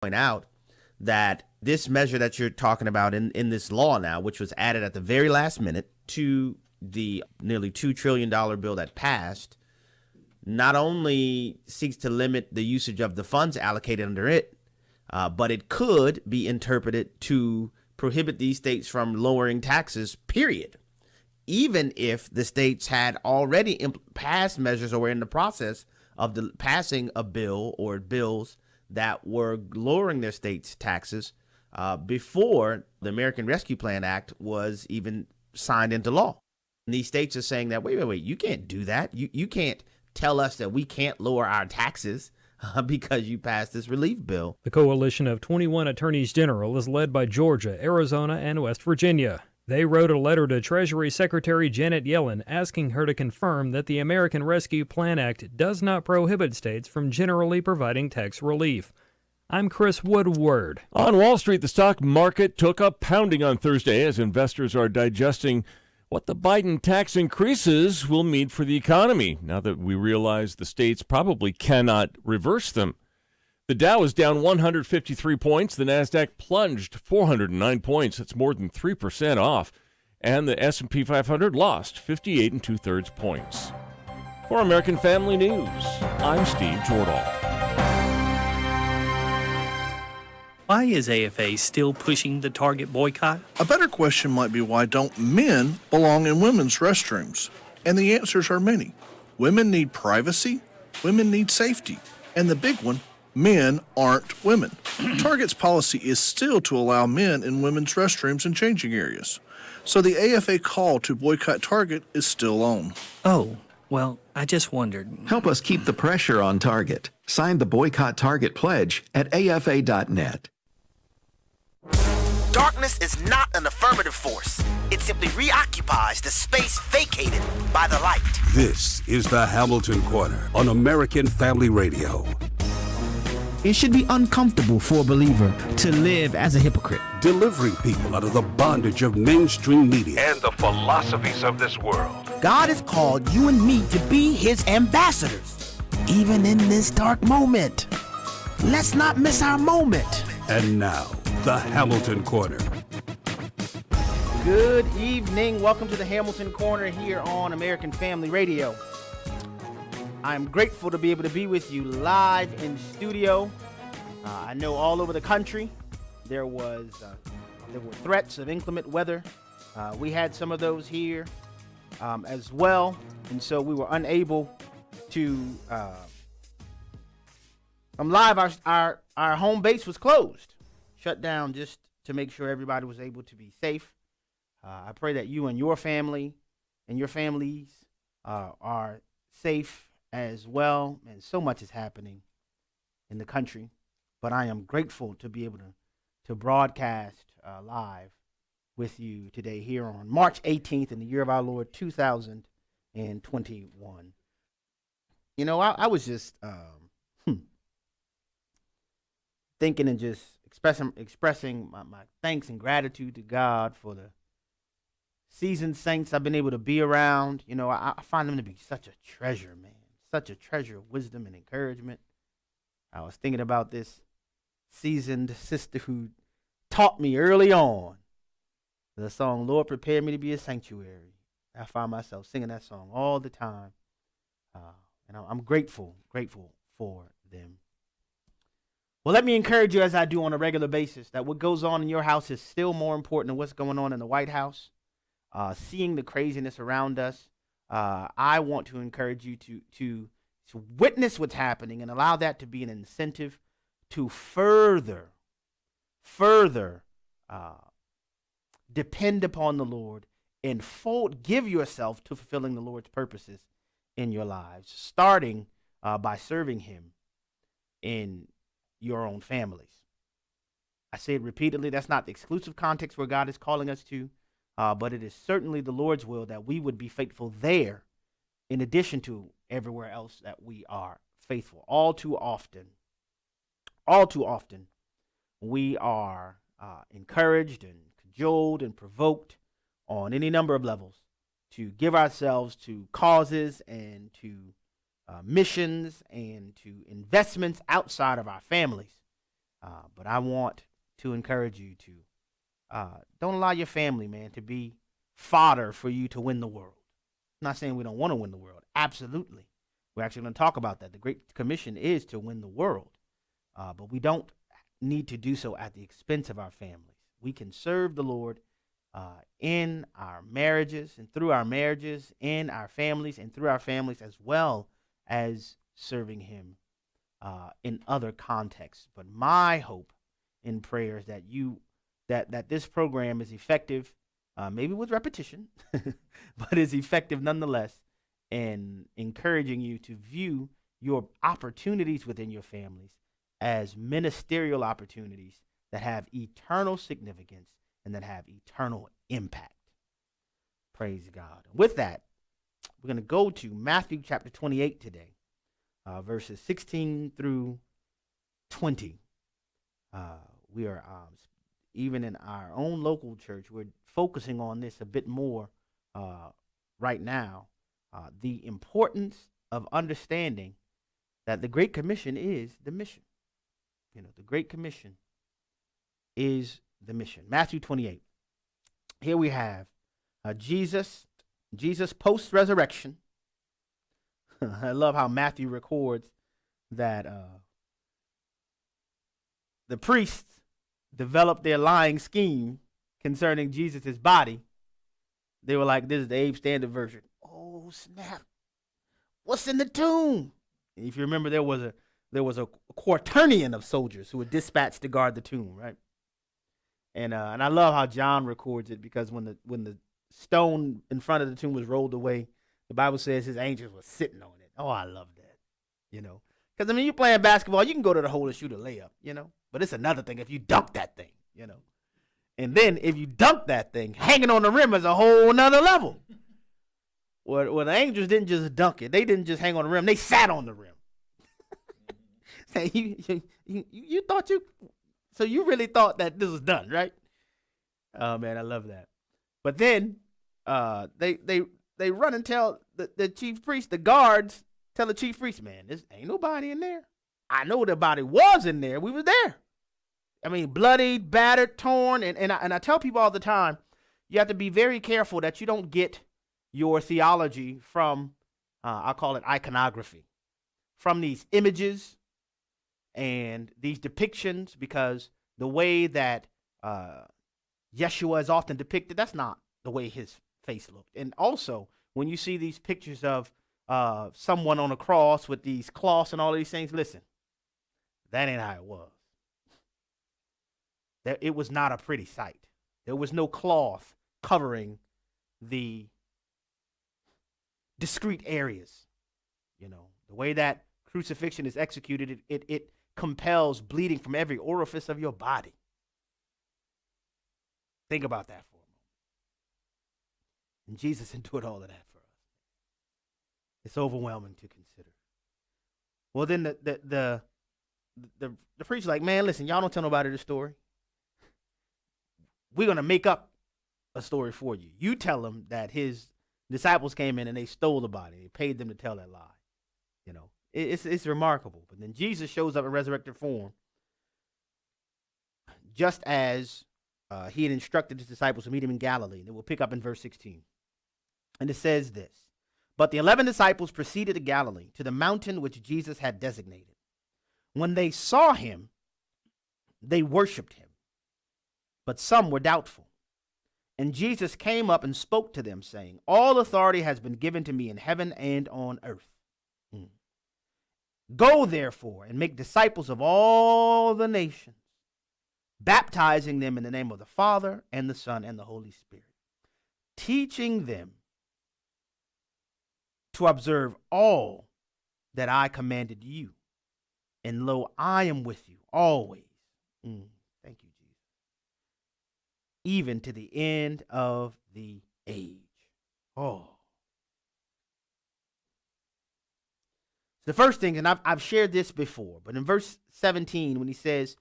point out that this measure that you're talking about in this law now, which was added at the very last minute to the nearly $2 trillion bill that passed, not only seeks to limit the usage of the funds allocated under it, but it could be interpreted to prohibit these states from lowering taxes, period. Even if the states had already passed measures or were in the process of passing a bill or bills that were lowering their states' taxes before the American Rescue Plan Act was even signed into law. And these states are saying that, wait, you can't do that. You can't tell us that we can't lower our taxes because you passed this relief bill. The coalition of 21 attorneys general is led by Georgia, Arizona, and West Virginia. They wrote a letter to Treasury Secretary Janet Yellen asking her to confirm that the American Rescue Plan Act does not prohibit states from generally providing tax relief. I'm Chris Woodward. On Wall Street, the stock market took a pounding on Thursday as investors are digesting what the Biden tax increases will mean for the economy, now that we realize the states probably cannot reverse them. The Dow is down 153 points. The Nasdaq plunged 409 points. That's more than 3% off. And the S&P 500 lost 58 2/3 points. For American Family News, I'm Steve Jordahl. Why is AFA still pushing the Target boycott? A better question might be, why don't men belong in women's restrooms? And the answers are many. Women need privacy. Women need safety. And the big one, men aren't women. Target's policy is still to allow men in women's restrooms and changing areas. So the AFA call to boycott Target is still on. Oh, well, I just wondered. Help us keep the pressure on Target. Sign the Boycott Target pledge at afa.net. Darkness is not an affirmative force. It simply reoccupies the space vacated by the light. This is the Hamilton Corner on American Family Radio. It should be uncomfortable for a believer to live as a hypocrite. Delivering people out of the bondage of mainstream media and the philosophies of this world. God has called you and me to be his ambassadors, even in this dark moment. Let's not miss our moment. And now, the Hamilton Corner. Good evening. Welcome to the Hamilton Corner here on American Family Radio. I'm grateful to be able to be with you live in studio. I know all over the country there were threats of inclement weather. We had some of those here as well, and so we were unable to come live. Our home base was closed, shut down, just to make sure everybody was able to be safe. I pray that you and your family and your families are safe as well, and so much is happening in the country, but I am grateful to be able to broadcast live with you today here on March 18th in the year of our Lord 2021. You know, I was just thinking and just expressing my thanks and gratitude to God for the seasoned saints I've been able to be around. You know, I find them to be such a treasure, man. Such a treasure of wisdom and encouragement. I was thinking about this seasoned sister who taught me early on the song, Lord, Prepare Me to Be a Sanctuary. I find myself singing that song all the time. And I'm grateful for them. Well, let me encourage you, as I do on a regular basis, that what goes on in your house is still more important than what's going on in the White House. Seeing the craziness around us, I want to encourage you to witness what's happening and allow that to be an incentive to further depend upon the Lord and give yourself to fulfilling the Lord's purposes in your lives, starting by serving him in your own families. I say it repeatedly, that's not the exclusive context where God is calling us to, but it is certainly the Lord's will that we would be faithful there in addition to everywhere else that we are faithful. All too often, we are encouraged and cajoled and provoked on any number of levels to give ourselves to causes and to missions and to investments outside of our families. But I want to encourage you to don't allow your family, man, to be fodder for you to win the world. I'm not saying we don't want to win the world. Absolutely. We're actually going to talk about that. The Great Commission is to win the world. But we don't need to do so at the expense of our families. We can serve the Lord in our marriages and through our marriages, in our families and through our families, as well as serving him in other contexts. But my hope and prayer is that that this program is effective, maybe with repetition, but is effective nonetheless in encouraging you to view your opportunities within your families as ministerial opportunities that have eternal significance and that have eternal impact. Praise God. With that, we're going to go to Matthew chapter 28 today, verses 16 through 20. We are, even in our own local church, we're focusing on this a bit more right now. The importance of understanding that the Great Commission is the mission. You know, the Great Commission is the mission. Matthew 28. Here we have Jesus post-resurrection. I love how Matthew records that the priests developed their lying scheme concerning Jesus' body. They were like, this is the Abe Standard version. Oh, snap. What's in the tomb? And if you remember, there was a quaternion of soldiers who were dispatched to guard the tomb, right? And I love how John records it, because when the stone in front of the tomb was rolled away, the Bible says his angels were sitting on it. Oh, I love that, you know. Because, I mean, you're playing basketball, you can go to the hole and shoot a layup, you know. But it's another thing if you dunk that thing, you know. And then if you dunk that thing, hanging on the rim is a whole nother level. Well, the angels didn't just dunk it. They didn't just hang on the rim. They sat on the rim. You thought so you really thought that this was done, right? Oh, man, I love that. But then they run and tell the chief priest, the guards, tell the chief priest, man, there's ain't nobody in there. I know the body was in there. We was there. I mean, bloodied, battered, torn. And I tell people all the time, you have to be very careful that you don't get your theology from, I'll call it iconography, from these images and these depictions, because the way that Yeshua is often depicted, that's not the way his face looked. And also, when you see these pictures of someone on a cross with these cloths and all these things, listen, that ain't how it was. It was not a pretty sight. There was no cloth covering the discrete areas. You know, the way that crucifixion is executed, it compels bleeding from every orifice of your body. Think about that for a moment. And Jesus endured all of that for us. It's overwhelming to consider. Well, then the preacher's like, man, listen, y'all don't tell nobody the story. We're going to make up a story for you. You tell them that his disciples came in and they stole the body. They paid them to tell that lie. You know, it's remarkable. But then Jesus shows up in resurrected form, just as he had instructed his disciples to meet him in Galilee. And we'll pick up in verse 16. And it says this: But the 11 disciples proceeded to Galilee, to the mountain which Jesus had designated. When they saw him, they worshipped him, but some were doubtful. And Jesus came up and spoke to them, saying, All authority has been given to me in heaven and on earth. Go, therefore, and make disciples of all the nations, baptizing them in the name of the Father and the Son and the Holy Spirit, teaching them to observe all that I commanded you. And lo, I am with you always. Thank you, Jesus. Even to the end of the age. Oh. The first thing, and I've shared this before, but in verse 17, when he says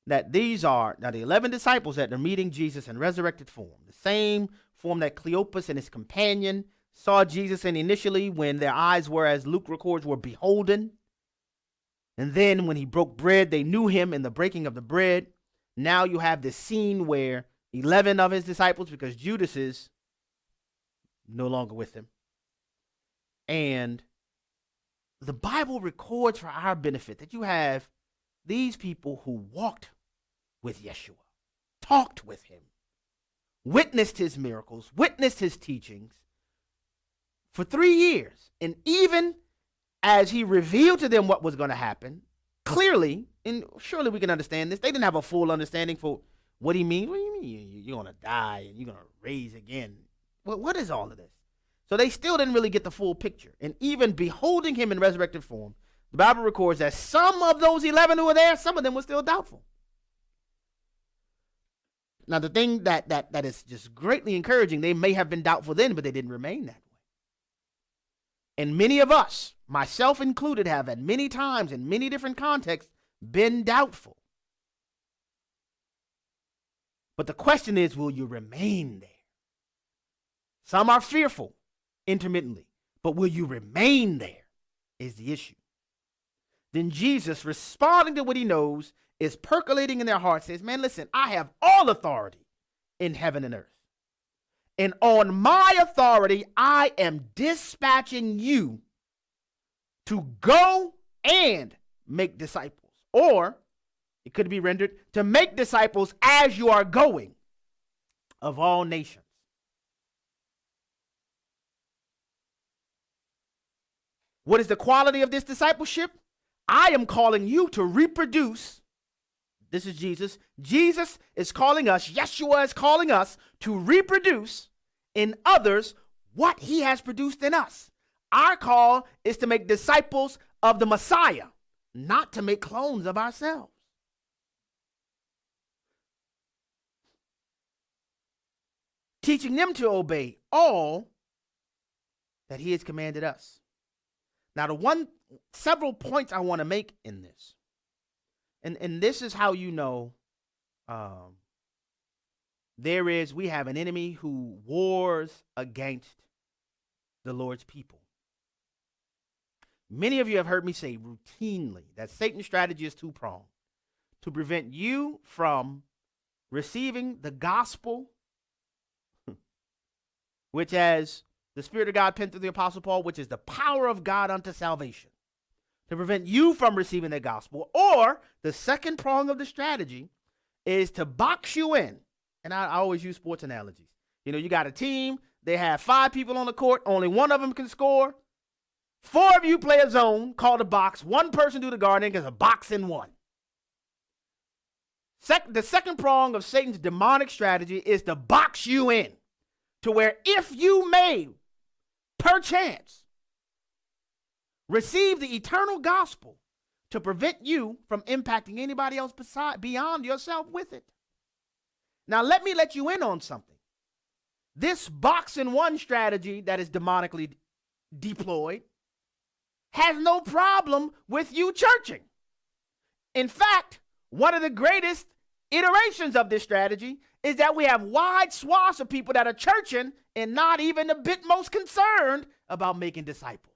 that these are now the 11 disciples that are meeting Jesus in resurrected form, the same form that Cleopas and his companion saw Jesus in initially, when their eyes were, as Luke records, were beholden. And then when he broke bread, they knew him in the breaking of the bread. Now you have this scene where 11 of his disciples, because Judas is no longer with him. And the Bible records for our benefit that you have these people who walked with Yeshua, talked with him, witnessed his miracles, witnessed his teachings for 3 years. And even as he revealed to them what was going to happen, clearly, and surely we can understand this, they didn't have a full understanding for what he means. What do you mean? You're going to die and you're going to raise again. What is all of this? So they still didn't really get the full picture. And even beholding him in resurrected form, the Bible records that some of those 11 who were there, some of them were still doubtful. Now, the thing that is just greatly encouraging, they may have been doubtful then, but they didn't remain that way. And many of us, myself included, have at many times in many different contexts been doubtful. But the question is, will you remain there? Some are fearful intermittently, but will you remain there is the issue. Then Jesus, responding to what he knows, is percolating in their hearts, says, man, listen, I have all authority in heaven and earth. And on my authority, I am dispatching you to go and make disciples. Or it could be rendered to make disciples as you are going of all nations. What is the quality of this discipleship? I am calling you to reproduce. This is Jesus. Jesus is calling us, Yeshua is calling us to reproduce in others what he has produced in us. Our call is to make disciples of the Messiah, not to make clones of ourselves. Teaching them to obey all that he has commanded us. Now, several points I want to make in this. And this is how you know we have an enemy who wars against the Lord's people. Many of you have heard me say routinely that Satan's strategy is two-pronged: to prevent you from receiving the gospel, which as the Spirit of God penned through the Apostle Paul, which is the power of God unto salvation, to prevent you from receiving the gospel. Or the second prong of the strategy is to box you in. And I always use sports analogies. You know, you got a team, they have 5 people on the court, only one of them can score. 4 of you play a zone called a box. 1 person do the guarding, because a box in 1. The second prong of Satan's demonic strategy is to box you in to where if you may, perchance, receive the eternal gospel, to prevent you from impacting anybody else beyond yourself with it. Now, let me let you in on something. This box in 1 strategy that is demonically deployed has no problem with you churching. In fact, one of the greatest iterations of this strategy is that we have wide swaths of people that are churching and not even a bit most concerned about making disciples.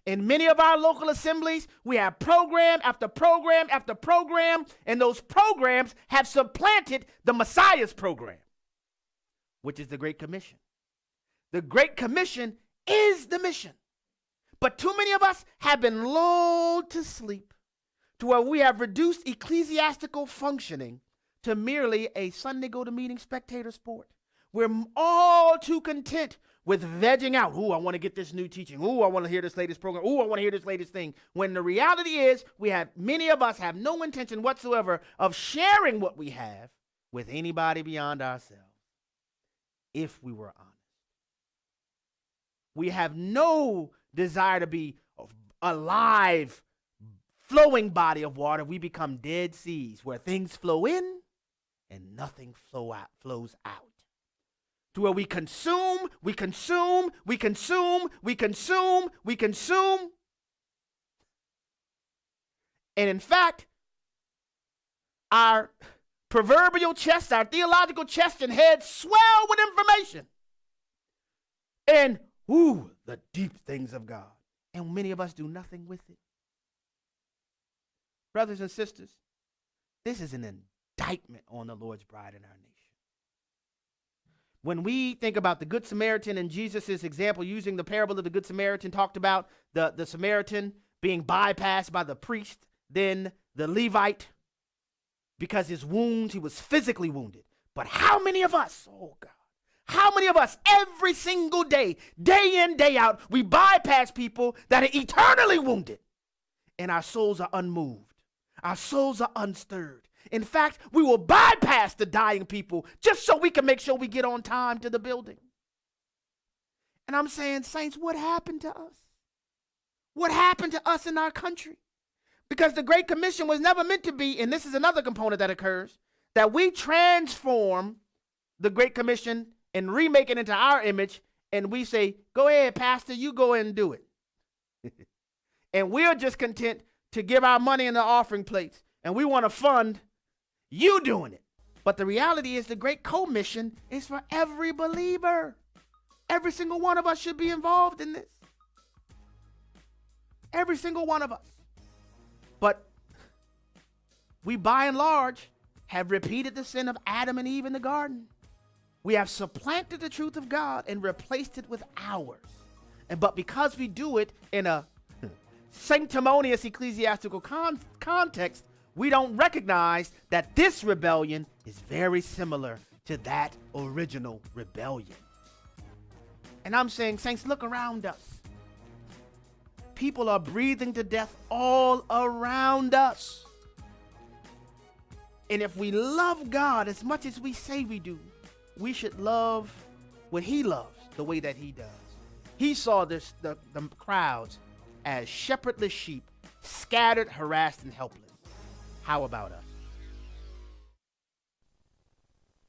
In many of our local assemblies, we have program after program after program, and those programs have supplanted the Messiah's program, which is the Great Commission. The Great Commission is the mission. But too many of us have been lulled to sleep to where we have reduced ecclesiastical functioning to merely a Sunday go-to-meeting spectator sport. We're all too content with vegging out. Ooh, I want to get this new teaching. Ooh, I want to hear this latest program. Ooh, I want to hear this latest thing. When the reality is, many of us have no intention whatsoever of sharing what we have with anybody beyond ourselves, if we were honest. We have no desire to be a live, flowing body of water. We become dead seas where things flow in and nothing flows out. To where we consume. And in fact, our proverbial chest, our theological chest and head swell with information. And, the deep things of God. And many of us do nothing with it. brothers and sisters, this is an indictment on the Lord's bride in our nation. When we think about the Good Samaritan and Jesus' example, using the parable of the Good Samaritan, talked about the Samaritan being bypassed by the priest, then the Levite, because his wounds, he was physically wounded. But how many of us, oh God, how many of us every single day, day in, day out, we bypass people that are eternally wounded and our souls are unmoved. Our souls are unstirred. In fact, we will bypass the dying people just so we can make sure we get on time to the building. And I'm saying, saints, what happened to us? What happened to us in our country? Because the Great Commission was never meant to be, and this is another component that occurs, that we transform the Great Commission and remake it into our image, and we say, go ahead, Pastor, you go ahead and do it. And we're just content to give our money in the offering plates, and we want to fund you doing it. But the reality is the Great Commission is for every believer. Every single one of us should be involved in this. Every single one of us. But we, by and large, have repeated the sin of Adam and Eve in the garden. We have supplanted the truth of God and replaced it with ours. But because we do it in a sanctimonious ecclesiastical context, we don't recognize that this rebellion is very similar to that original rebellion. And I'm saying, saints, look around us. People are breathing to death all around us. And if we love God as much as we say we do, we should love what he loves the way that he does. He saw the crowds as shepherdless sheep, scattered, harassed, and helpless. How about us?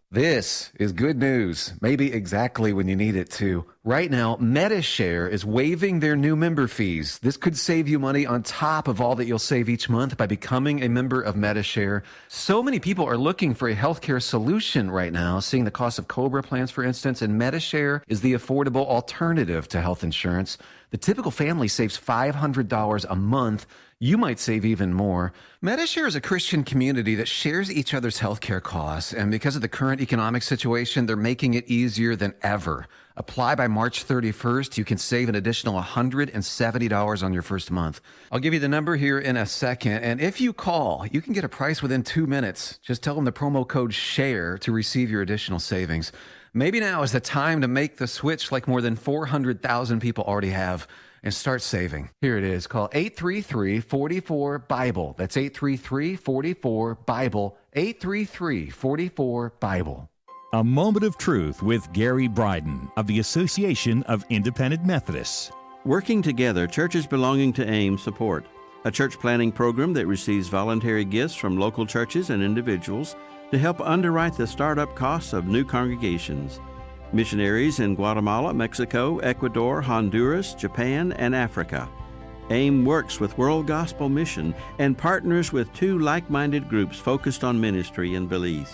This is good news, maybe exactly when you need it to. Right now, MediShare is waiving their new member fees. This could save you money on top of all that you'll save each month by becoming a member of MediShare. So many people are looking for a healthcare solution right now, seeing the cost of COBRA plans, for instance, and MediShare is the affordable alternative to health insurance. The typical family saves $500 a month. You might save even more. MediShare is a Christian community that shares each other's healthcare costs, and because of the current economic situation, they're making it easier than ever. Apply by March 31st. You can save an additional $170 on your first month. I'll give you the number here in a second, and if you call, you can get a price within 2 minutes. Just tell them the promo code SHARE to receive your additional savings. Maybe now is the time to make the switch like more than 400,000 people already have, and start saving. Here it is. Call 833-44-BIBLE. That's 833-44-BIBLE. 833-44-BIBLE. A Moment of Truth with Gary Bryden of the Association of Independent Methodists. Working together, churches belonging to AIM support a church planning program that receives voluntary gifts from local churches and individuals to help underwrite the startup costs of new congregations. Missionaries in Guatemala, Mexico, Ecuador, Honduras, Japan, and Africa. AIM works with World Gospel Mission and partners with 2 like-minded groups focused on ministry in Belize.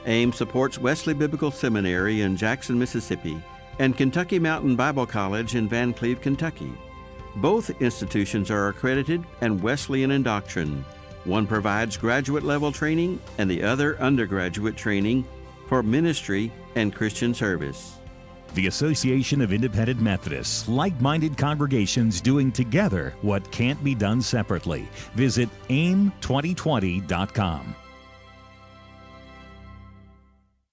AIM supports Wesley Biblical Seminary in Jackson, Mississippi, and Kentucky Mountain Bible College in Van Cleve, Kentucky. Both institutions are accredited and Wesleyan in doctrine. One provides graduate-level training and the other undergraduate training for ministry and Christian service. The Association of Independent Methodists, like-minded congregations doing together what can't be done separately. Visit aim2020.com.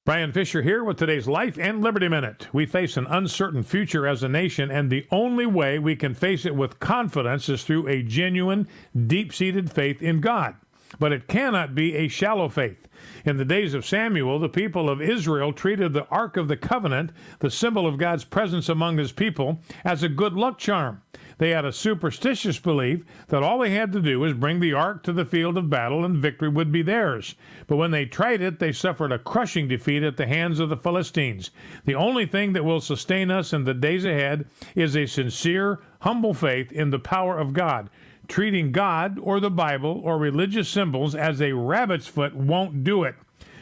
Brian Fisher here with today's Life and Liberty Minute. We face an uncertain future as a nation, and the only way we can face it with confidence is through a genuine, deep-seated faith in God. But it cannot be a shallow faith. In the days of Samuel, the people of Israel treated the Ark of the Covenant, the symbol of God's presence among his people, as a good luck charm. They had a superstitious belief that all they had to do was bring the Ark to the field of battle and victory would be theirs. But when they tried it, they suffered a crushing defeat at the hands of the Philistines. The only thing that will sustain us in the days ahead is a sincere, humble faith in the power of God. Treating God or the Bible or religious symbols as a rabbit's foot won't do it.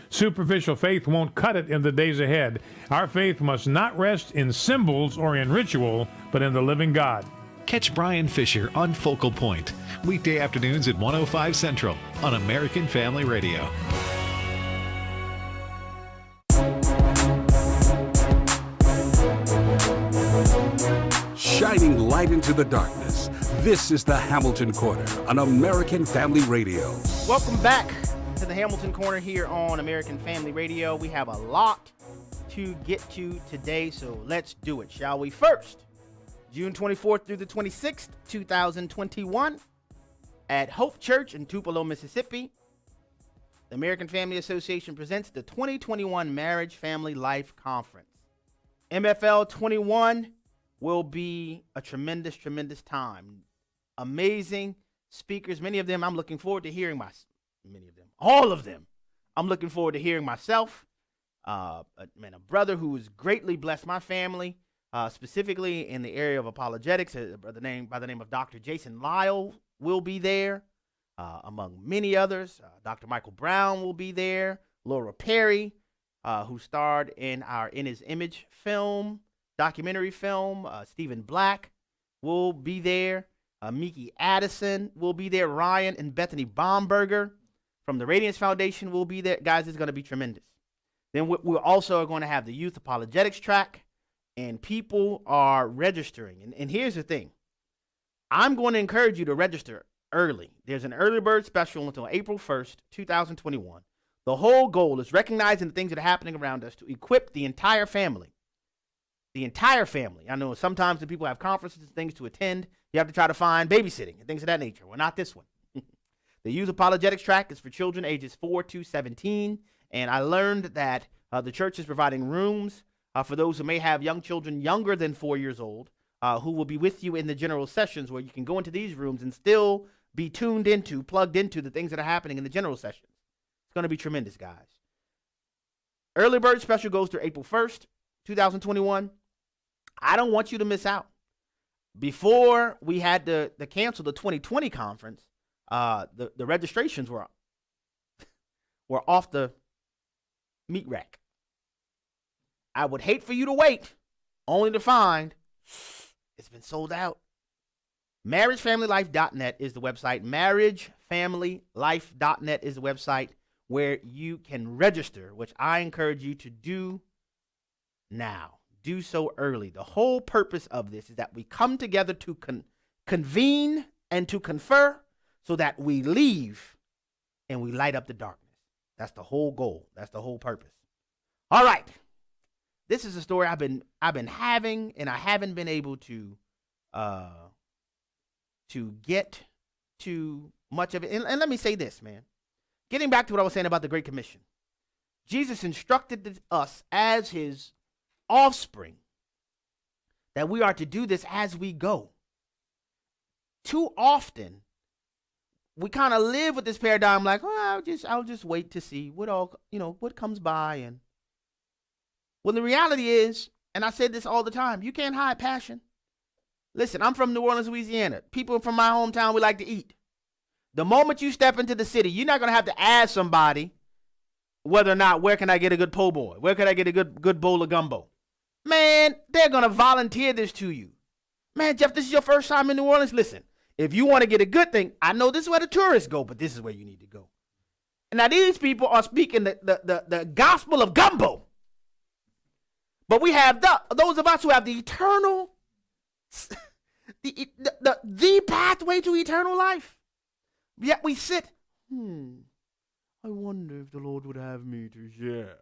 Superficial faith won't cut it in the days ahead. Our faith must not rest in symbols or in ritual, but in the living God. Catch Brian Fisher on Focal Point, weekday afternoons at 105 Central on American Family Radio. Shining light into the darkness. This is the Hamilton Corner on American Family Radio. Welcome back to the Hamilton Corner here on American Family Radio. We have a lot to get to today, so let's do it, shall we? First, June 24th through the 26th, 2021, at Hope Church in Tupelo, Mississippi, the American Family Association presents the 2021 Marriage Family Life Conference. MFL 21 will be a tremendous, tremendous time. Amazing speakers, many of them I'm looking forward to hearing all of them. I'm looking forward to hearing myself. A brother who's greatly blessed my family, specifically in the area of apologetics, by the name of Dr. Jason Lyle will be there, among many others. Dr. Michael Brown will be there. Laura Perry, who starred in our In His Image documentary film. Stephen Black will be there. Miki Addison will be there. Ryan and Bethany Baumberger from the Radiance Foundation will be there. Guys, it's going to be tremendous. Then we're also going to have the Youth Apologetics track, and people are registering. And here's the thing. I'm going to encourage you to register early. There's an early bird special until April 1st, 2021. The whole goal is recognizing the things that are happening around us to equip the entire family. The entire family. I know sometimes the people have conferences and things to attend. You have to try to find babysitting and things of that nature. Well, not this one. The Youth Apologetics track is for children ages 4 to 17. And I learned that the church is providing rooms for those who may have young children younger than 4 years old, who will be with you in the general sessions, where you can go into these rooms and still be plugged into the things that are happening in the general sessions. It's going to be tremendous, guys. Early bird special goes through April 1st, 2021. I don't want you to miss out. Before we had to cancel the 2020 conference, the registrations were off the meat rack. I would hate for you to wait, only to find it's been sold out. MarriageFamilyLife.net is the website. MarriageFamilyLife.net is the website where you can register, which I encourage you to do now. Do so early. The whole purpose of this is that we come together to convene and to confer, so that we leave and we light up the darkness. That's the whole goal. That's the whole purpose. All right. This is a story I've been having, and I haven't been able to get to much of it. And let me say this, man. Getting back to what I was saying about the Great Commission. Jesus instructed us as his offspring that we are to do this as we go. Too often, we kind of live with this paradigm like, oh, I'll just wait to see what comes by. And well, the reality is, and I said this all the time, you can't hide passion. Listen, I'm from New Orleans, Louisiana. People from my hometown, we like to eat. The moment you step into the city, you're not going to have to ask somebody whether or not, where can I get a good po' boy? Where can I get a good bowl of gumbo? Man, they're going to volunteer this to you. Man, Jeff, this is your first time in New Orleans. Listen, if you want to get a good thing, I know this is where the tourists go, but this is where you need to go. And now these people are speaking the gospel of gumbo. But we have those of us who have the eternal, the pathway to eternal life. Yet we sit, I wonder if the Lord would have me to share.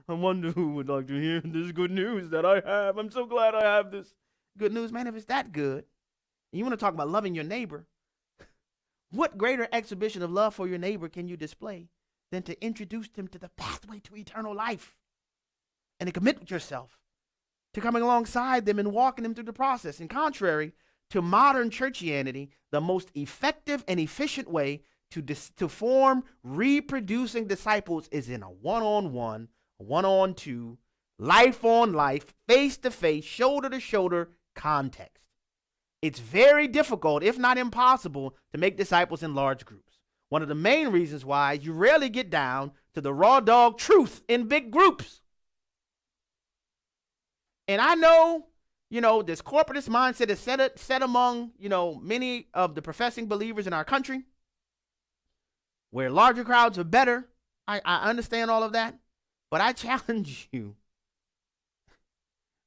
I wonder who would like to hear this good news that I have. I'm so glad I have this good news. Man, if it's that good, and you want to talk about loving your neighbor, what greater exhibition of love for your neighbor can you display than to introduce them to the pathway to eternal life and to commit with yourself to coming alongside them and walking them through the process? And contrary to modern churchianity, the most effective and efficient way to form reproducing disciples is in a one-on-one, one-on-two, life-on-life, face-to-face, shoulder-to-shoulder context. It's very difficult, if not impossible, to make disciples in large groups. One of the main reasons why you rarely get down to the raw dog truth in big groups. And I know this corporatist mindset is set among, many of the professing believers in our country, where larger crowds are better. I understand all of that, but I challenge you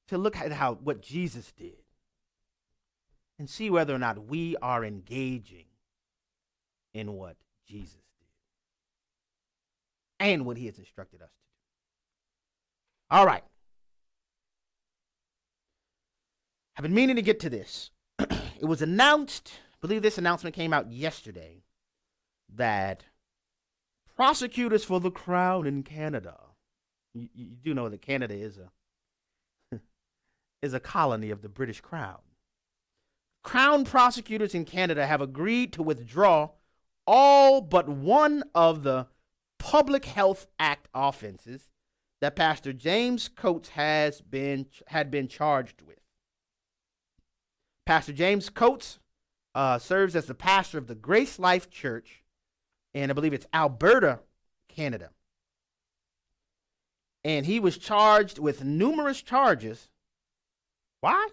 to look at what Jesus did and see whether or not we are engaging in what Jesus did and what he has instructed us to do. All right. I've been meaning to get to this. It was announced, I believe this announcement came out yesterday, that prosecutors for the Crown in Canada, you do know that Canada is a colony of the British Crown. Crown prosecutors in Canada have agreed to withdraw all but one of the Public Health Act offenses that Pastor James Coates had been charged with. Pastor James Coates serves as the pastor of the Grace Life Church, and I believe it's Alberta, Canada. And he was charged with numerous charges. Why?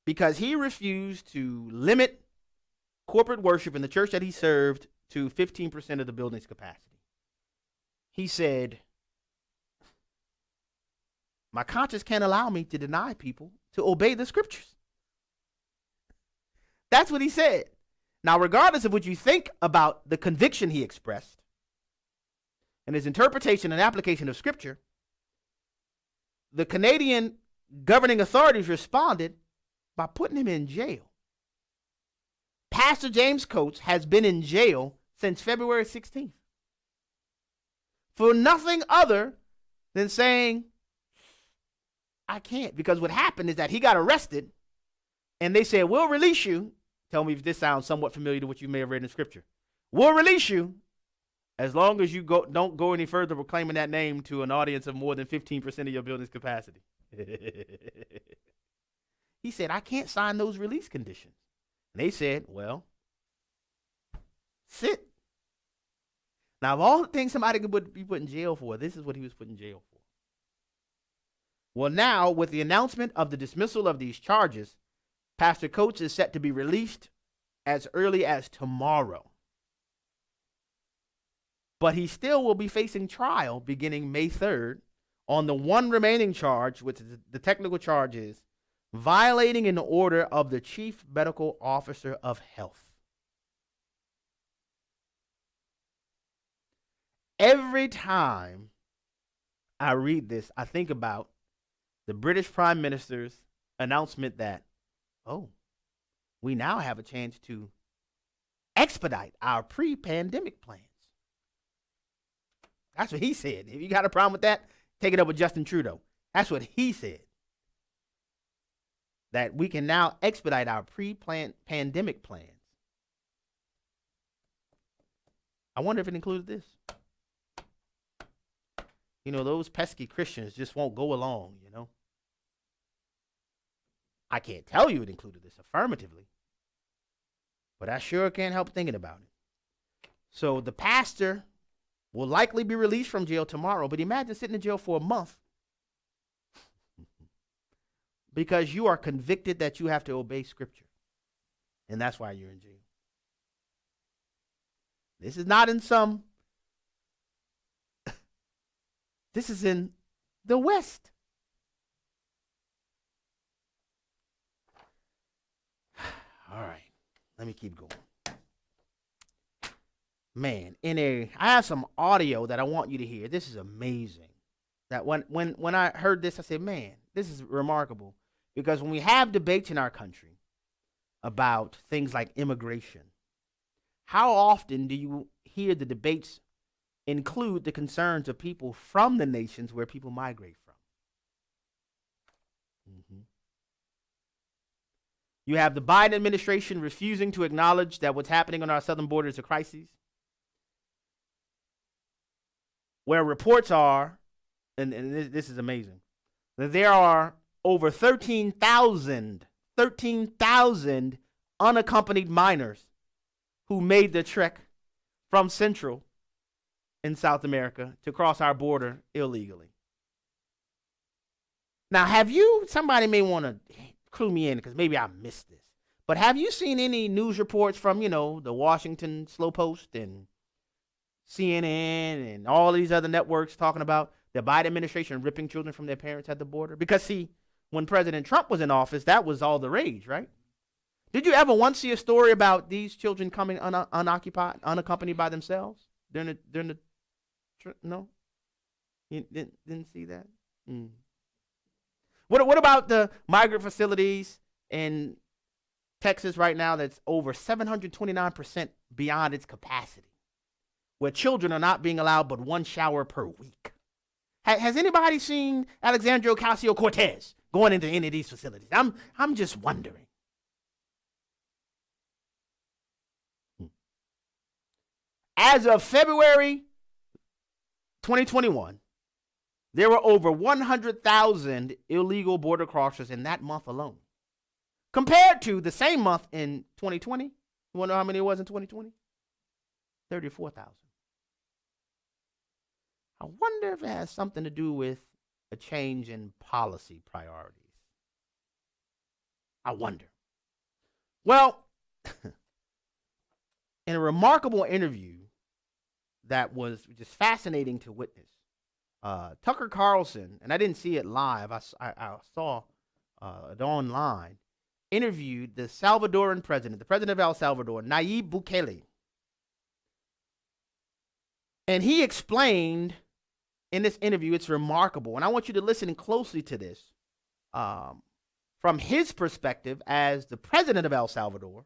Because he refused to limit corporate worship in the church that he served to 15% of the building's capacity. He said, my conscience can't allow me to deny people to obey the scriptures. That's what he said. Now, regardless of what you think about the conviction he expressed and his interpretation and application of scripture, the Canadian governing authorities responded by putting him in jail. Pastor James Coates has been in jail since February 16th for nothing other than saying, I can't. Because what happened is that he got arrested and they said, we'll release you. Tell me if this sounds somewhat familiar to what you may have read in scripture. We'll release you as long as you don't go any further proclaiming that name to an audience of more than 15% of your building's capacity. He said, I can't sign those release conditions. And they said, well, sit. Now, of all the things somebody could be put in jail for, this is what he was put in jail for. Well, now, with the announcement of the dismissal of these charges, Pastor Coates is set to be released as early as tomorrow. But he still will be facing trial beginning May 3rd on the one remaining charge, which the technical charge is violating an order of the Chief Medical Officer of Health. Every time I read this, I think about the British Prime Minister's announcement that, we now have a chance to expedite our pre-pandemic plans. That's what he said. If you got a problem with that, take it up with Justin Trudeau. That's what he said. That we can now expedite our pre-pandemic plans. I wonder if it included this. Those pesky Christians just won't go along, I can't tell you it included this affirmatively, but I sure can't help thinking about it. So the pastor will likely be released from jail tomorrow, but imagine sitting in jail for a month because you are convicted that you have to obey scripture, and that's why you're in jail. This is not in this is in the West. All right, let me keep going. Man, I have some audio that I want you to hear. This is amazing. That when I heard this, I said, man, this is remarkable. Because when we have debates in our country about things like immigration, how often do you hear the debates include the concerns of people from the nations where people migrate from? You have the Biden administration refusing to acknowledge that what's happening on our southern border is a crisis. Where reports are, and this is amazing, that there are over 13,000 unaccompanied minors who made the trek from Central and South America to cross our border illegally. Now, somebody may want to clue me in because maybe I missed this, but have you seen any news reports from, the Washington Slow Post and CNN and all these other networks talking about the Biden administration ripping children from their parents at the border? Because, see, when President Trump was in office, that was all the rage, right? Did you ever once see a story about these children coming unoccupied, unaccompanied by themselves during the no? You didn't see that? Mm. What about the migrant facilities in Texas right now that's over 729% beyond its capacity, where children are not being allowed but one shower per week? Has anybody seen Alexandria Ocasio-Cortez going into any of these facilities? I'm just wondering. As of February 2021, there were over 100,000 illegal border crossers in that month alone. Compared to the same month in 2020, you want to know how many it was in 2020? 34,000. I wonder if it has something to do with a change in policy priorities. I wonder. Well, in a remarkable interview that was just fascinating to witness, Tucker Carlson, and I didn't see it live, I saw it online, interviewed the Salvadoran president, the president of El Salvador, Nayib Bukele. And he explained in this interview, it's remarkable, and I want you to listen closely to this, from his perspective as the president of El Salvador,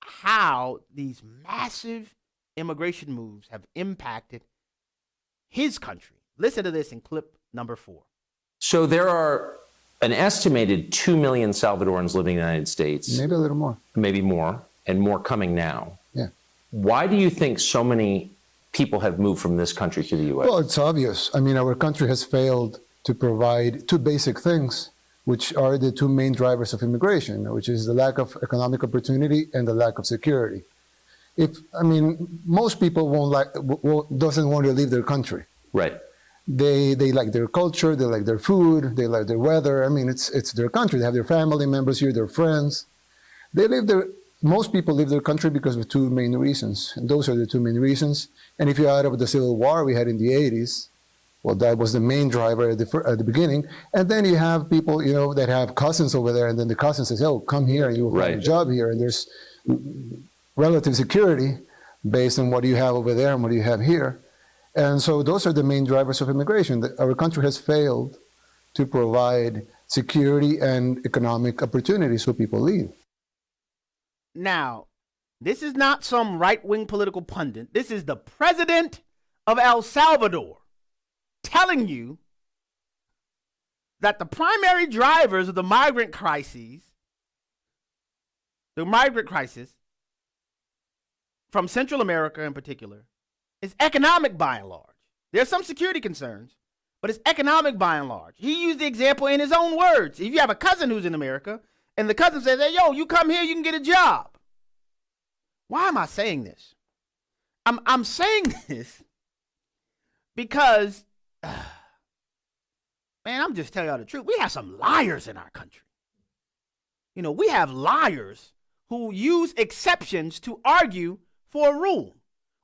how these massive immigration moves have impacted his country. Listen to this in clip number 4. So there are an estimated 2 million Salvadorans living in the United States. Maybe a little more. Maybe more, and more coming now. Yeah. Why do you think so many people have moved from this country to the U.S.? Well, it's obvious. I mean, our country has failed to provide two basic things, which are the two main drivers of immigration, which is the lack of economic opportunity and the lack of security. Most people doesn't want to leave their country. Right. They like their culture, they like their food, they like their weather. I mean, it's their country. They have their family members here, their friends. Most people leave their country because of two main reasons. And those are the two main reasons. And if you add up the civil war we had in the 80s, well, that was the main driver at the beginning. And then you have people, that have cousins over there, and then the cousin says, "Oh, come here and you will find a job here." And there's relative security based on what you have over there and what you have here. And so those are the main drivers of immigration. Our country has failed to provide security and economic opportunities so people leave. Now, this is not some right-wing political pundit. This is the president of El Salvador telling you that the primary drivers of the migrant crisis from Central America in particular, is economic by and large. There's some security concerns, but it's economic by and large. He used the example in his own words. If you have a cousin who's in America, and the cousin says, "Hey, yo, you come here, you can get a job." Why am I saying this? I'm saying this because, man, I'm just telling y'all the truth. We have some liars in our country. We have liars who use exceptions to argue for a rule,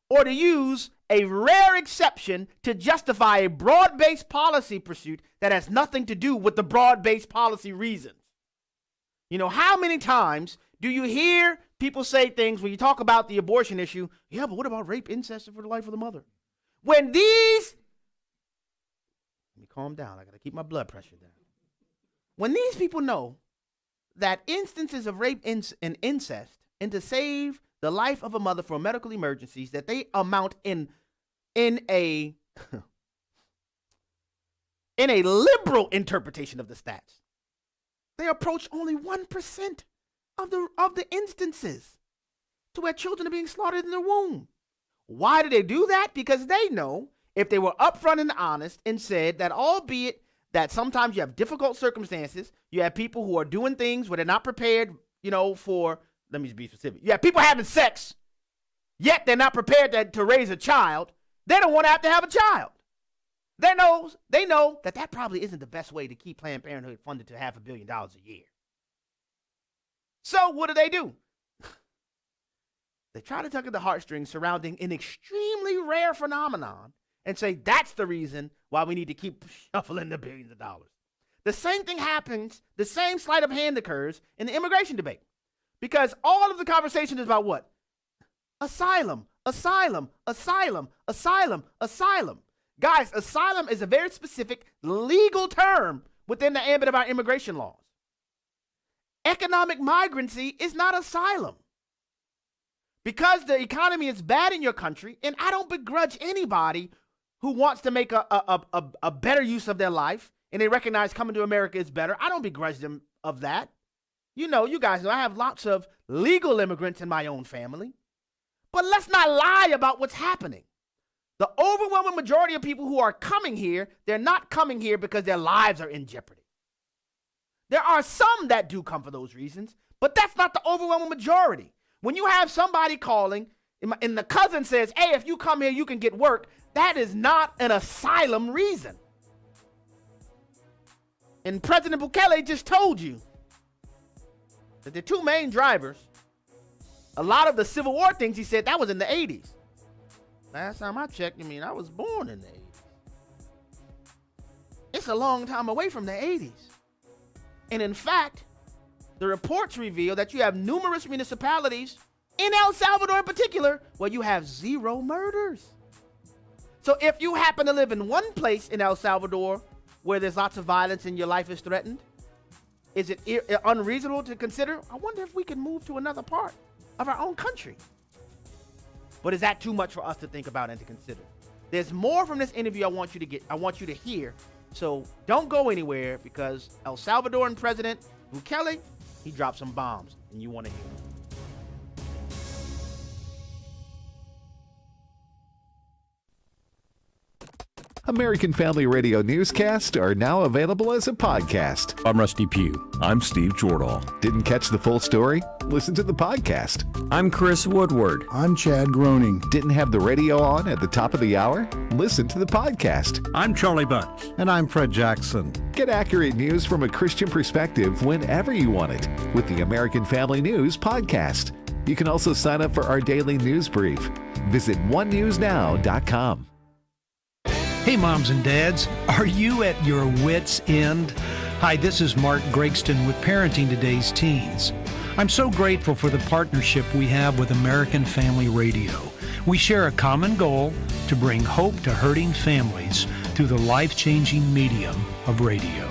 or to use a rare exception to justify a broad-based policy pursuit that has nothing to do with the broad-based policy reasons. How many times do you hear people say things when you talk about the abortion issue? Yeah, but what about rape, incest, and for the life of the mother? Let me calm down. I got to keep my blood pressure down. When these people know that instances of rape and incest, and to save the life of a mother from medical emergencies, that they amount in a liberal interpretation of the stats, they approach only 1% of the instances to where children are being slaughtered in their womb. Why do they do that? Because they know if they were upfront and honest and said that, albeit that sometimes you have difficult circumstances, you have people who are doing things where they're not prepared, for, let me be specific. You have people having sex, yet they're not prepared to raise a child. They don't want to have a child. They know that probably isn't the best way to keep Planned Parenthood funded to $500 million a year. So what do? They try to tug at the heartstrings surrounding an extremely rare phenomenon and say that's the reason why we need to keep shuffling the billions of dollars. The same thing happens, the same sleight of hand occurs in the immigration debate. Because all of the conversation is about what? Asylum, asylum, asylum, asylum, asylum. Guys, asylum is a very specific legal term within the ambit of our immigration laws. Economic migrancy is not asylum. Because the economy is bad in your country, and I don't begrudge anybody who wants to make a better use of their life, and they recognize coming to America is better. I don't begrudge them of that. You guys know I have lots of legal immigrants in my own family. But let's not lie about what's happening. The overwhelming majority of people who are coming here, they're not coming here because their lives are in jeopardy. There are some that do come for those reasons, but that's not the overwhelming majority. When you have somebody calling and the cousin says, hey, if you come here, you can get work, that is not an asylum reason. And President Bukele just told you that the two main drivers, a lot of the Civil War things, he said that was in the 80s. Last time I checked, I was born in the 80s. It's a long time away from the 80s. And in fact, the reports reveal that you have numerous municipalities, in El Salvador in particular, where you have 0 murders. So if you happen to live in one place in El Salvador where there's lots of violence and your life is threatened, is it unreasonable to consider, I wonder if we can move to another part of our own country? But is that too much for us to think about and to consider? There's more from this interview I want you to hear. So don't go anywhere, because El Salvadoran President Bukele, he dropped some bombs and you want to hear them. American Family Radio newscasts are now available as a podcast. I'm Rusty Pugh. I'm Steve Jordahl. Didn't catch the full story? Listen to the podcast. I'm Chris Woodward. I'm Chad Groening. Didn't have the radio on at the top of the hour? Listen to the podcast. I'm Charlie Bunch. And I'm Fred Jackson. Get accurate news from a Christian perspective whenever you want it with the American Family News podcast. You can also sign up for our daily news brief. Visit onenewsnow.com. Hey, moms and dads, are you at your wits' end? Hi, this is Mark Gregston with Parenting Today's Teens. I'm so grateful for the partnership we have with American Family Radio. We share a common goal to bring hope to hurting families through the life-changing medium of radio.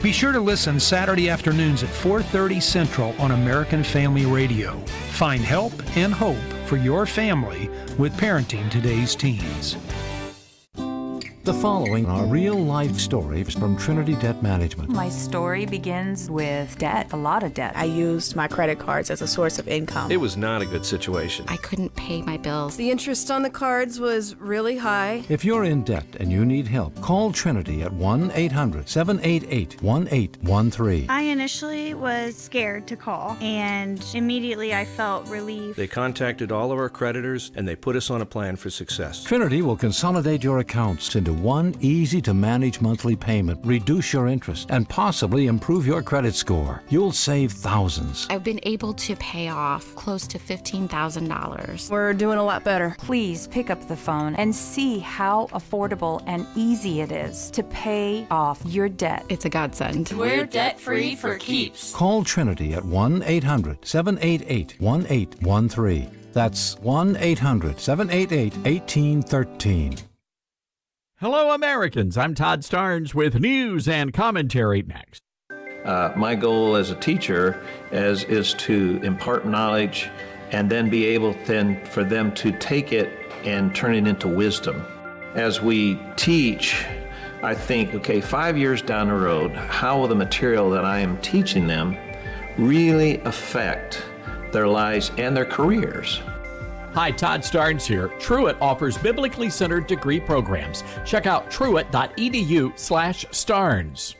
Be sure to listen Saturday afternoons at 4:30 Central on American Family Radio. Find help and hope for your family with Parenting Today's Teens. The following are real-life stories from Trinity Debt Management. My story begins with debt, a lot of debt. I used my credit cards as a source of income. It was not a good situation. I couldn't pay my bills. The interest on the cards was really high. If you're in debt and you need help, call Trinity at 1-800-788-1813. I initially was scared to call, and immediately I felt relief. They contacted all of our creditors, and they put us on a plan for success. Trinity will consolidate your accounts into one easy-to-manage monthly payment, reduce your interest, and possibly improve your credit score. You'll save thousands. I've been able to pay off close to $15,000. We're doing a lot better. Please pick up the phone and see how affordable and easy it is to pay off your debt. It's a godsend. We're debt-free for keeps. Call Trinity at 1-800-788-1813. That's 1-800-788-1813. Hello, Americans. I'm Todd Starnes with news and commentary next. My goal as a teacher is to impart knowledge and then be able then for them to take it and turn it into wisdom. As we teach, I think, okay, 5 years down the road, how will the material that I am teaching them really affect their lives and their careers? Hi, Todd Starnes here. Truett offers biblically centered degree programs. Check out truett.edu/Starnes.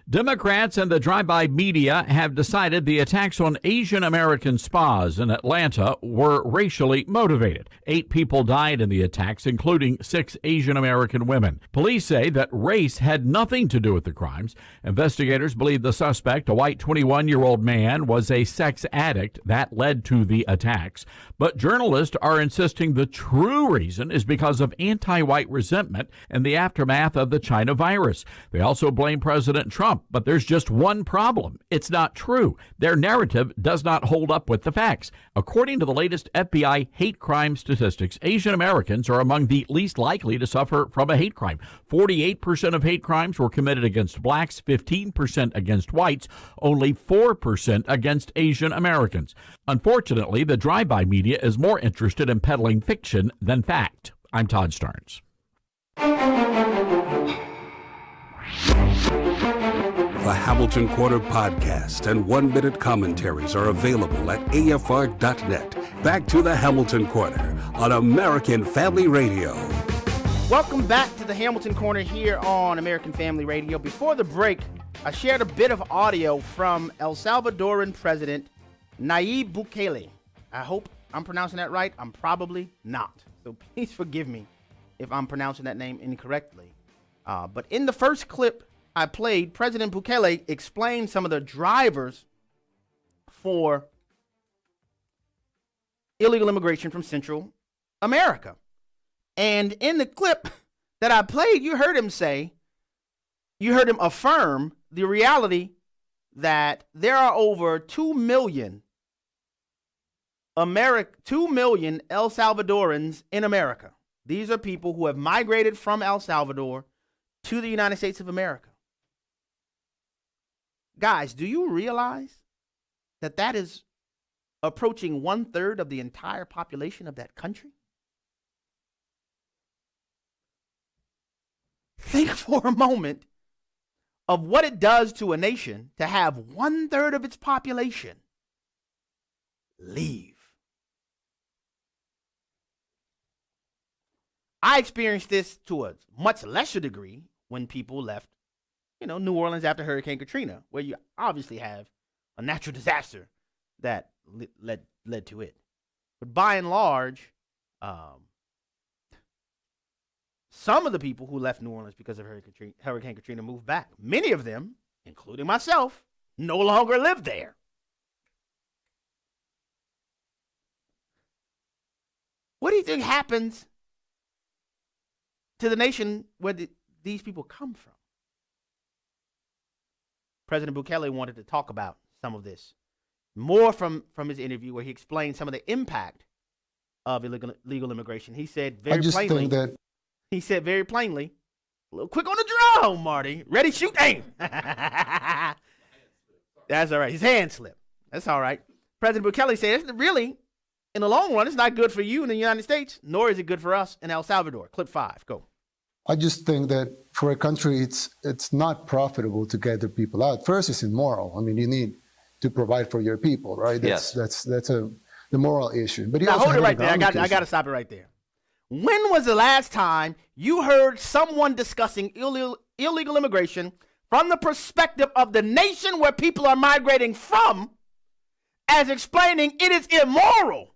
Democrats and the drive-by media have decided the attacks on Asian American spas in Atlanta were racially motivated. 8 people died in the attacks, including 6 Asian American women. Police say that race had nothing to do with the crimes. Investigators believe the suspect, a white 21-year-old man, was a sex addict that led to the attacks. But journalists are insisting the true reason is because of anti-white resentment and the aftermath of the China virus. They also blame President Trump, but there's just one problem. It's not true. Their narrative does not hold up with the facts. According to the latest FBI hate crime statistics, Asian Americans are among the least likely to suffer from a hate crime. 48% of hate crimes were committed against blacks, 15% against whites, only 4% against Asian Americans. Unfortunately, the drive-by media is more interested in peddling fiction than fact. I'm Todd Starnes. The Hamilton Corner podcast and 1-minute commentaries are available at afr.net. Back to the Hamilton Corner on American Family Radio. Welcome back to the Hamilton Corner here on American Family Radio. Before the break, I shared a bit of audio from El Salvadoran President Nayib Bukele. I hope I'm pronouncing that right. I'm probably not. So please forgive me if I'm pronouncing that name incorrectly. But in the first clip I played, President Bukele explained some of the drivers for illegal immigration from Central America. And in the clip that I played, you heard him affirm the reality that there are over 2 million El Salvadorans in America. These are people who have migrated from El Salvador to the United States of America. Guys, do you realize that that is approaching 1/3 of the entire population of that country? Think for a moment of what it does to a nation to have 1/3 of its population leave. I experienced this to a much lesser degree when people left, New Orleans after Hurricane Katrina, where you obviously have a natural disaster that led to it. But by and large, some of the people who left New Orleans because of Hurricane Katrina moved back. Many of them, including myself, no longer live there. What do you think happens to the nation where these people come from? President Bukele wanted to talk about some of this more from his interview, where he explained some of the impact of illegal immigration. He said very plainly, a little quick on the draw, Marty. Ready, shoot, aim. That's all right. His hand slipped. That's all right. President Bukele said, really, in the long run, it's not good for you in the United States, nor is it good for us in El Salvador. Clip 5, go. I just think that for a country, it's not profitable to gather people out. First, it's immoral. I mean, you need to provide for your people, right? That's the moral issue. But now hold it right there. I got to stop it right there. When was the last time you heard someone discussing illegal immigration from the perspective of the nation where people are migrating from, as explaining it is immoral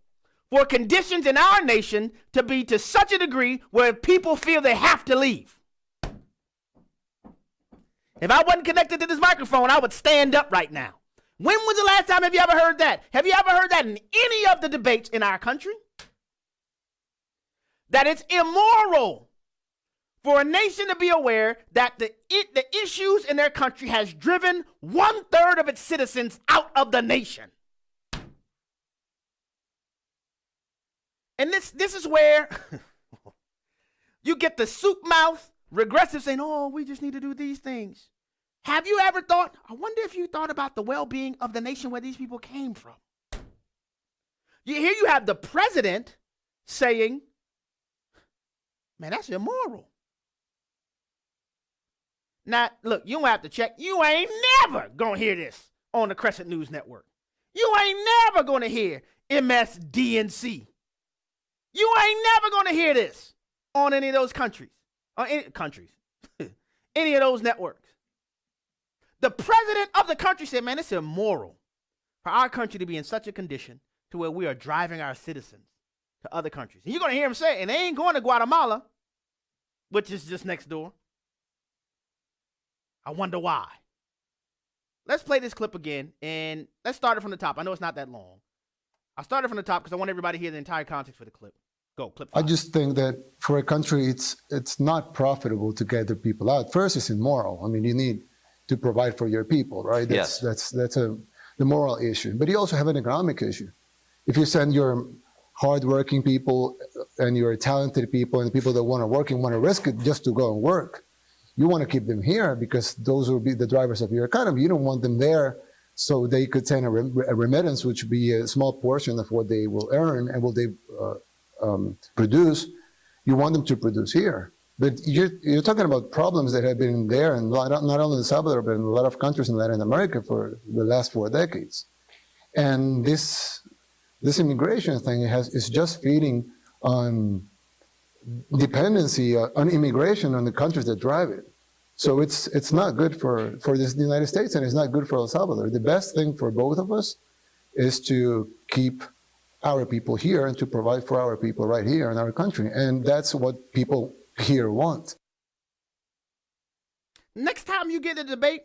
for conditions in our nation to be to such a degree where people feel they have to leave? If I wasn't connected to this microphone, I would stand up right now. When was the last time have you ever heard that? Have you ever heard that in any of the debates in our country? That it's immoral for a nation to be aware that the issues in their country has driven 1/3 of its citizens out of the nation. And this is where you get the soup mouth regressive saying, oh, we just need to do these things. Have you ever thought, I wonder if you thought about the well-being of the nation where these people came from? Here you have the president saying, man, that's immoral. Now, look, you don't have to check. You ain't never going to hear this on the Crescent News Network. You ain't never going to hear MSDNC. You ain't never going to hear this on any of those any of those networks. The president of the country said, man, it's immoral for our country to be in such a condition to where we are driving our citizens to other countries. And you're going to hear him say, and they ain't going to Guatemala, which is just next door. I wonder why. Let's play this clip again, and let's start it from the top. I know it's not that long. I'll start it from the top because I want everybody to hear the entire context for the clip. Go, clip 5. I just think that for a country, it's not profitable to gather people out. First, it's immoral. I mean, you need to provide for your people, right? That's the moral issue. But you also have an economic issue. If you send your hardworking people and your talented people and people that want to work and want to risk it just to go and work, you want to keep them here because those will be the drivers of your economy. You don't want them there so they could send a remittance, which would be a small portion of what they will earn and what they produce. You want them to produce here. But you're talking about problems that have been there, and not only in El Salvador, but in a lot of countries in Latin America for the last 4 decades. And this immigration thing is just feeding on dependency on immigration on the countries that drive it. So it's not good for the United States, and it's not good for El Salvador. The best thing for both of us is to keep our people here and to provide for our people right here in our country. And that's what people here want. Next time you get a debate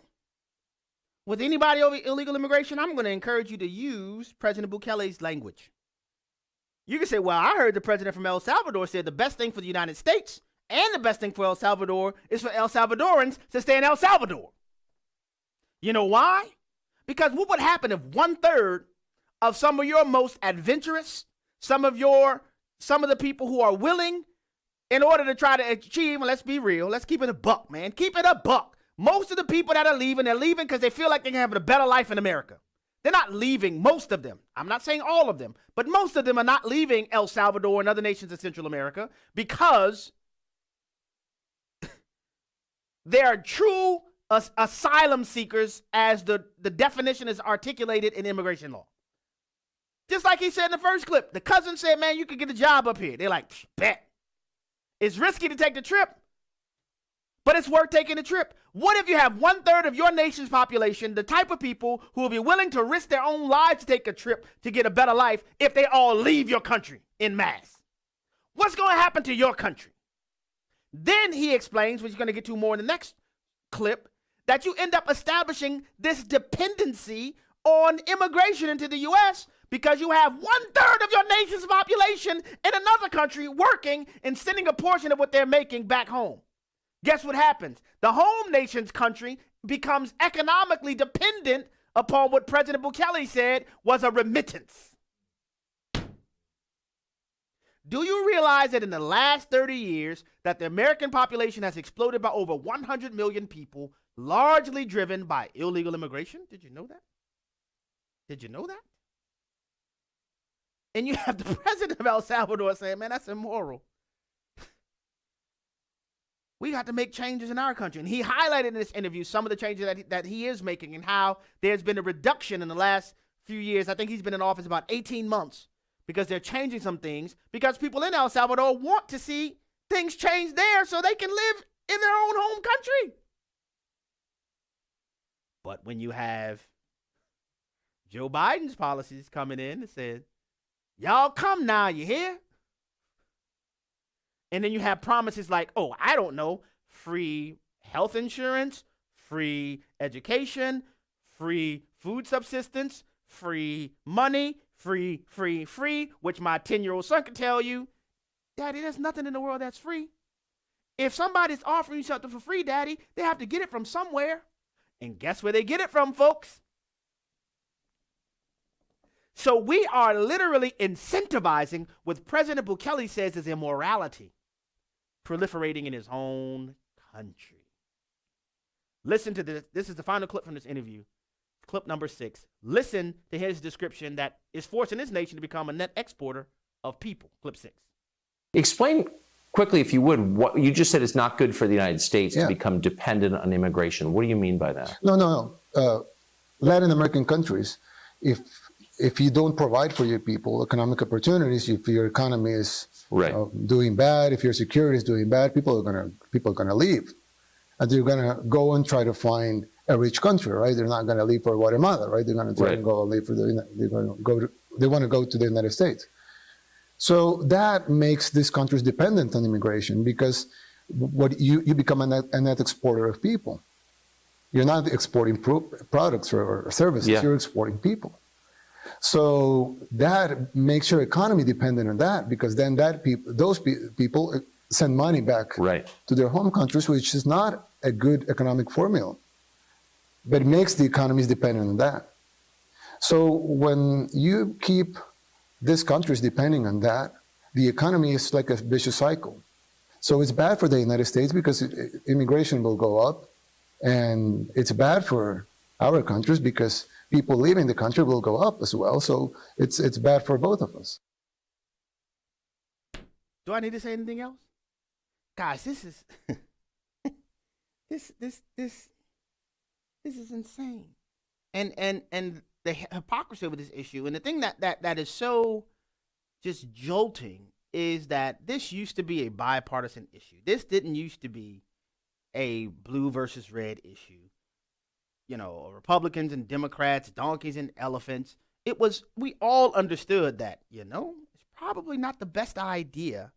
with anybody over illegal immigration, I'm going to encourage you to use President Bukele's language. You can say, well, I heard the president from El Salvador said the best thing for the United States and the best thing for El Salvador is for El Salvadorans to stay in El Salvador. You know why? Because what would happen if 1/3 of some of your most adventurous, some of the people who are willing in order to try to achieve, and let's be real, let's keep it a buck, man. Keep it a buck. Most of the people that are leaving, they're leaving because they feel like they can have a better life in America. They're not leaving, most of them. I'm not saying all of them, but most of them are not leaving El Salvador and other nations of Central America because they are true asylum seekers as the definition is articulated in immigration law. Just like he said in the first clip, the cousin said, man, you could get a job up here. They're like, bet. It's risky to take the trip, but it's worth taking the trip. What if you have 1/3 of your nation's population, the type of people who will be willing to risk their own lives to take a trip to get a better life if they all leave your country en masse? What's going to happen to your country? Then he explains, which he's going to get to more in the next clip, that you end up establishing this dependency on immigration into the U.S. because you have 1/3 of your nation's population in another country working and sending a portion of what they're making back home. Guess what happens? The home nation's country becomes economically dependent upon what President Bukele said was a remittance. Do you realize that in the last 30 years that the American population has exploded by over 100 million people, largely driven by illegal immigration? Did you know that? Did you know that? And you have the president of El Salvador saying, man, that's immoral. We got to make changes in our country. And he highlighted in this interview some of the changes that he is making and how there's been a reduction in the last few years. I think he's been in office about 18 months because they're changing some things because people in El Salvador want to see things change there so they can live in their own home country. But when you have Joe Biden's policies coming in and said, y'all come now, you hear? And then you have promises like, oh, I don't know, free health insurance, free education, free food subsistence, free money, free, which my 10-year-old son can tell you, Daddy, there's nothing in the world that's free. If somebody's offering you something for free, Daddy, they have to get it from somewhere. And guess where they get it from, folks? So we are literally incentivizing what President Bukele says is immorality proliferating in his own country. Listen to this. This is the final clip from this interview. Clip number 6. Listen to his description that is forcing this nation to become a net exporter of people. Clip 6. Explain quickly, if you would, what you just said is not good for the United States to become dependent on immigration. What do you mean by that? No. Latin American countries, if you don't provide for your people economic opportunities, if your economy is doing bad, if your security is doing bad, people are gonna leave, and they're gonna go and try to find a rich country, right? They're not going to leave for Guatemala, right? They're going to try and go leave for they want to go to the United States. So that makes these countries dependent on immigration, because what you become a net exporter of people. You're not exporting products or services, you're exporting people. So that makes your economy dependent on that, because then those people send money back to their home countries, which is not a good economic formula, but it makes the economies dependent on that. So when you keep these countries depending on that, the economy is like a vicious cycle. So it's bad for the United States because immigration will go up, and it's bad for our countries because people leaving the country will go up as well. So it's bad for both of us. Do I need to say anything else? Guys, this is this is insane. And the hypocrisy of this issue, and the thing that is so just jolting, is that this used to be a bipartisan issue. This didn't used to be a blue versus red issue. You know, Republicans and Democrats, donkeys and elephants. We all understood that, it's probably not the best idea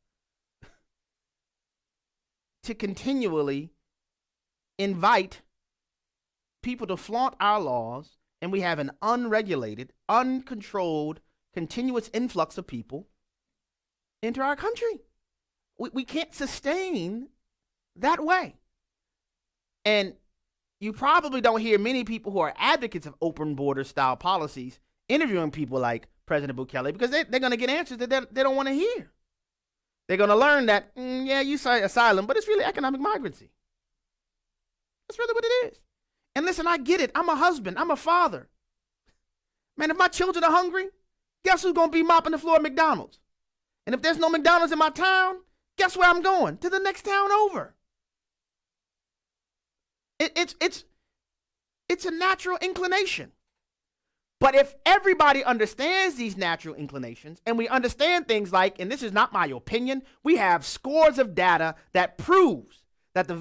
to continually invite people to flaunt our laws, and we have an unregulated, uncontrolled, continuous influx of people into our country. We can't sustain that way. And you probably don't hear many people who are advocates of open border style policies interviewing people like President Bukele, because they're going to get answers that they don't want to hear. They're going to learn that, you say asylum, but it's really economic migrancy. That's really what it is. And listen, I get it. I'm a husband. I'm a father. Man, if my children are hungry, guess who's going to be mopping the floor at McDonald's? And if there's no McDonald's in my town, guess where I'm going? To the next town over. It's a natural inclination. But if everybody understands these natural inclinations, and we understand things like, and this is not my opinion, we have scores of data that proves that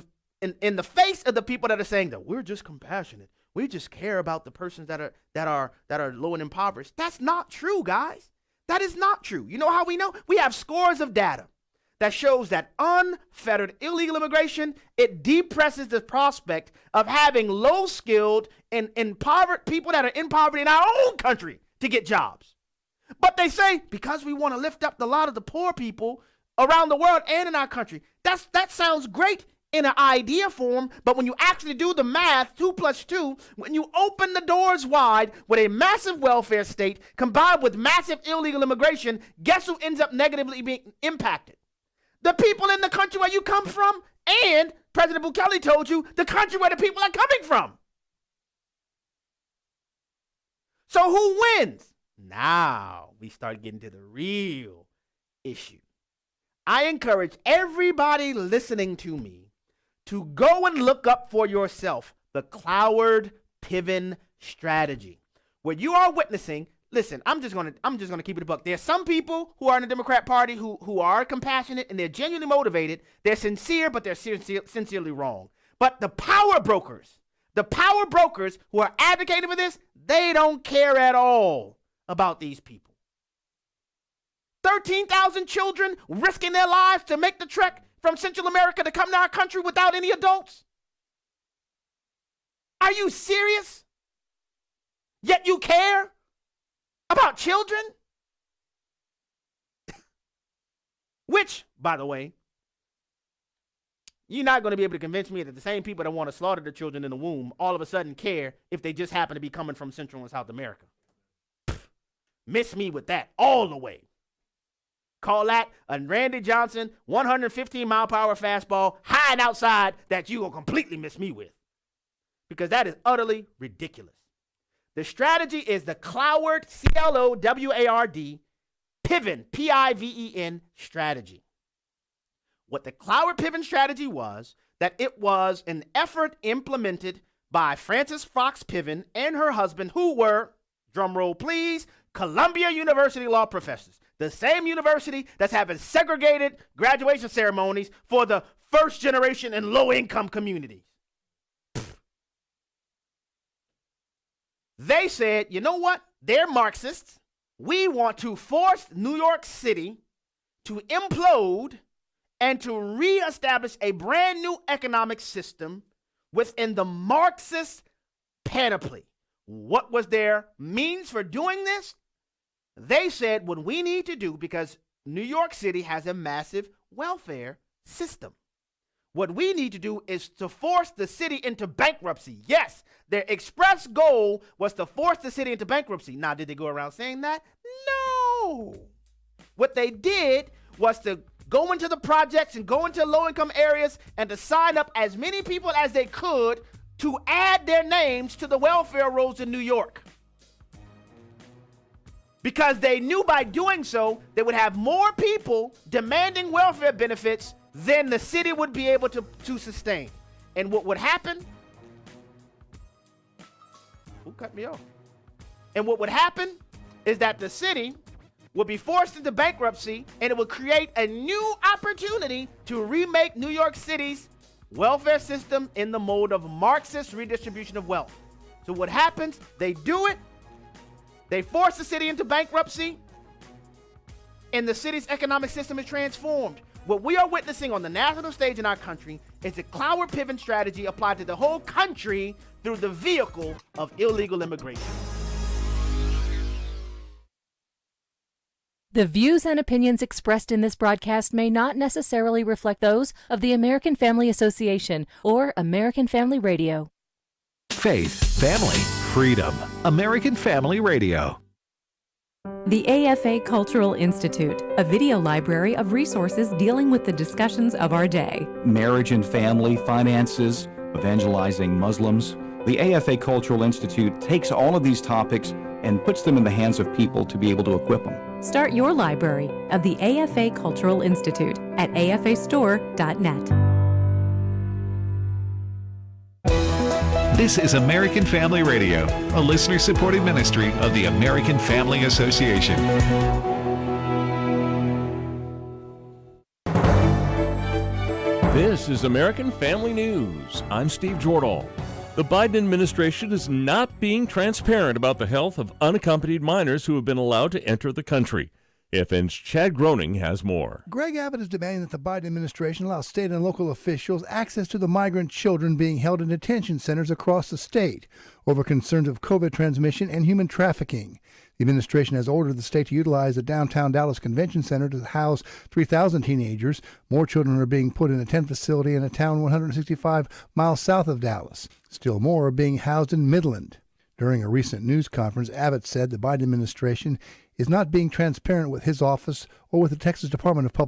in the face of the people that are saying that we're just compassionate, we just care about the persons that are low and impoverished. That's not true, guys. That is not true. You know how we know? We have scores of data that shows that unfettered illegal immigration, it depresses the prospect of having low-skilled and impoverished people that are in poverty in our own country to get jobs. But they say, because we want to lift up the lot of the poor people around the world and in our country, that sounds great in an idea form, but when you actually do the math, 2 + 2, when you open the doors wide with a massive welfare state combined with massive illegal immigration, guess who ends up negatively being impacted? The people in the country where you come from, and President Bukele told you, the country where the people are coming from. So who wins? Now we start getting to the real issue. I encourage everybody listening to me to go and look up for yourself the Cloward-Piven strategy, where you are witnessing. Listen, I'm just gonna keep it a buck. There's some people who are in the Democrat Party who are compassionate and they're genuinely motivated. They're sincere, but they're sincerely wrong. But the power brokers who are advocating for this, they don't care at all about these people. 13,000 children risking their lives to make the trek from Central America to come to our country without any adults. Are you serious? Yet you care about children? Which, by the way, you're not going to be able to convince me that the same people that want to slaughter the children in the womb all of a sudden care if they just happen to be coming from Central and South America. Miss me with that all the way. Call that a Randy Johnson 115-mile-per-hour fastball high and outside that you will completely miss me with. Because that is utterly ridiculous. The strategy is the Cloward, C-L-O-W-A-R-D, Piven, P-I-V-E-N strategy. What the Cloward-Piven strategy was, that it was an effort implemented by Frances Fox Piven and her husband, who were, drumroll please, Columbia University law professors. The same university that's having segregated graduation ceremonies for the first generation and low-income communities. They said, you know what? They're Marxists. We want to force New York City to implode and to reestablish a brand new economic system within the Marxist panoply. What was their means for doing this? They said what we need to do, because New York City has a massive welfare system. What we need to do is to force the city into bankruptcy. Yes, their express goal was to force the city into bankruptcy. Now, did they go around saying that? No. What they did was to go into the projects and go into low-income areas and to sign up as many people as they could to add their names to the welfare rolls in New York. Because they knew by doing so, they would have more people demanding welfare benefits than the city would be able to sustain. And what would happen? Who cut me off? And what would happen is that the city would be forced into bankruptcy, and it would create a new opportunity to remake New York City's welfare system in the mode of Marxist redistribution of wealth. So what happens? They do it. They force the city into bankruptcy, and the city's economic system is transformed. What we are witnessing on the national stage in our country is the Cloward Piven strategy applied to the whole country through the vehicle of illegal immigration. The views and opinions expressed in this broadcast may not necessarily reflect those of the American Family Association or American Family Radio. Faith, family, freedom. American Family Radio. The AFA Cultural Institute, a video library of resources dealing with the discussions of our day. Marriage and family, finances, evangelizing Muslims. The AFA Cultural Institute takes all of these topics and puts them in the hands of people to be able to equip them. Start your library of the AFA Cultural Institute at afastore.net. This is American Family Radio, a listener-supported ministry of the American Family Association. This is American Family News. I'm Steve Jordahl. The Biden administration is not being transparent about the health of unaccompanied minors who have been allowed to enter the country. AFN's Chad Groening has more. Greg Abbott is demanding that the Biden administration allow state and local officials access to the migrant children being held in detention centers across the state over concerns of COVID transmission and human trafficking. The administration has ordered the state to utilize the downtown Dallas Convention Center to house 3,000 teenagers. More children are being put in a tent facility in a town 165 miles south of Dallas. Still more are being housed in Midland. During a recent news conference, Abbott said the Biden administration is not being transparent with his office or with the Texas Department of Public